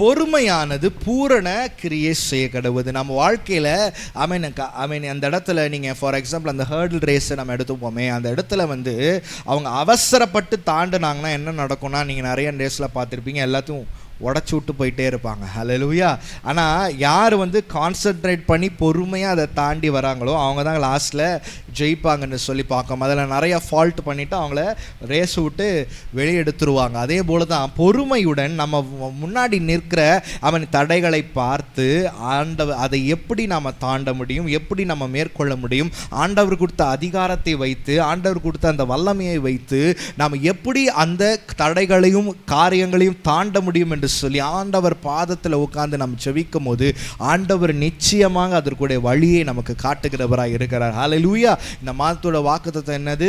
பொறுமையானது பூரண கிரியை செய்ய கடவுது. நம்ம வாழ்க்கையில் அந்த இடத்துல நீங்கள் ஃபார் எக்ஸாம்பிள் அந்த ஹர்டில் ரேஸை நம்ம எடுத்துப்போமே, அந்த இடத்துல அவங்க அவசரப்பட்டு தாண்டினாங்கன்னா என்ன நடக்கும்னா, நீங்கள் நிறைய ரேஸில் பார்த்துருப்பீங்க, எல்லாத்தையும் உடச்சி விட்டு போயிட்டே இருப்பாங்க. ஹல்லேலூயா. ஆனால் யார் கான்சென்ட்ரேட் பண்ணி பொறுமையாக அதை தாண்டி வராங்களோ அவங்க தான் லாஸ்ட்டில் ஜெயிப்பாங்கன்னு சொல்லி பார்க்கோம். அதில் நிறைய ஃபால்ட் பண்ணிவிட்டு அவங்கள ரேஸ் விட்டு வெளியே எடுத்துருவாங்க. அதே போல் தான் பொறுமையுடன் நம்ம முன்னாடி நிற்கிற தடைகளை பார்த்து அதை எப்படி நாம் தாண்ட முடியும், எப்படி நம்ம மேற்கொள்ள முடியும், ஆண்டவர் கொடுத்த அதிகாரத்தை வைத்து, ஆண்டவர் கொடுத்த அந்த வல்லமையை வைத்து நாம் எப்படி அந்த தடைகளையும் காரியங்களையும் தாண்ட முடியும் என்று சொல்லி ஆண்டவர் பாதத்தில் உட்கார்ந்து நம்ம ஜெபிக்கும் போது ஆண்டவர் நிச்சயமாக அதற்குடைய வழியை நமக்கு காட்டுகிறவராய் இருக்கிறார். ஹல்லேலூயா. இந்த மாதத்தோட வாக்குத்தத்தம் என்னது?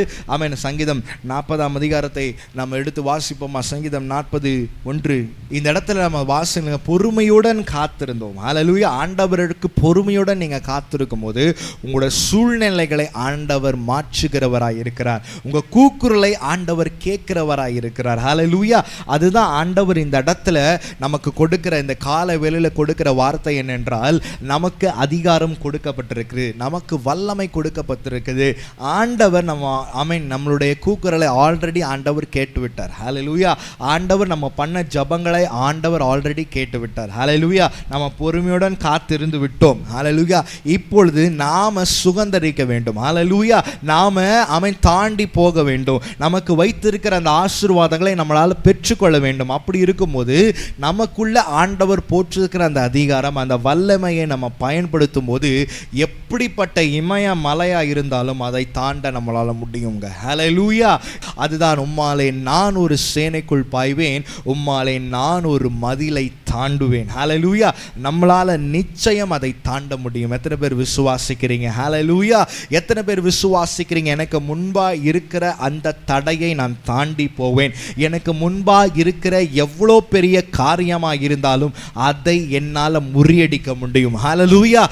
சங்கீதம் 40ஆம் அதிகாரத்தை நம்ம எடுத்து வாசிப்போமா? சங்கீதம் 40:1. இந்த இடத்துல நம்ம வாசிங்க, பொறுமையுடன் காத்திருந்தோம். ஹல்லேலூயா. ஆண்டவருக்கு பொறுமையுடன் நீங்க காத்திருக்கும் போது உங்களோட சூழ்நிலைகளை ஆண்டவர் மாற்றுகிறவராய் இருக்கிறார். உங்க கூக்குரலை ஆண்டவர் கேட்கிறவராய் இருக்கிறார். ஹல்லேலூயா. அதுதான் ஆண்டவர் இந்த இடத்துல நமக்கு கொடுக்கிற, இந்த கால வேளையில கொடுக்கிற வார்த்தை என்னென்றால், நமக்கு அதிகாரம் கொடுக்கப்பட்டிருக்கு, நமக்கு வல்லமை கொடுக்கப்பட்டிருக்குது. ஆண்டவர் நம்மளுடைய கூக்குரலை ஆல்ரெடி ஆண்டவர் கேட்டு விட்டார். ஹல்லேலூயா. ஆண்டவர் நம்ம பண்ண ஜபங்களை ஆண்டவர் ஆல்ரெடி கேட்டு விட்டார். ஹல்லேலூயா. நம்ம பொறுமையுடன் காத்திருந்து விட்டோம். ஹல்லேலூயா. இப்பொழுது நாம சுகந்தரிக்க வேண்டும். ஹல்லேலூயா. நாம தாண்டி போக வேண்டும். நமக்கு வைத்திருக்கிற அந்த ஆசீர்வாதங்களை நம்மளால பெற்றுக்கொள்ள வேண்டும். அப்படி இருக்கும்போது நமக்குள்ள ஆண்டவர் போற்றிருக்கிற அந்த அதிகாரம், அந்த வல்லமையை நம்ம பயன்படுத்தும் போது எப்படிப்பட்ட இமய மலையா இருந்தாலும் அதை தாண்ட நம்மளால முடியுங்க. ஹல்லேலூயா. அதுதான் உம்மாலே நான் ஒரு சேனைக்குள் பாய்வேன், உம்மாலே நான் ஒரு மதிலை தாண்டுவேன். ஹல்லேலூயா. நம்மளால நிச்சயம் அதை தாண்ட முடியும். எத்தனை பேர் விசுவாசிக்கிறீங்க? ஹல்லேலூயா. எத்தனை பேர் விசுவாசிக்கிறீங்க? எனக்கு முன்பா இருக்கிற அந்த தடையை நான் தாண்டி போவேன். எனக்கு முன்பா இருக்கிற எவ்வளோ பெரிய காரியமாக இருந்தாலும் அதை என்னால் முறியடிக்க முடியும். ஹல்லேலூயா.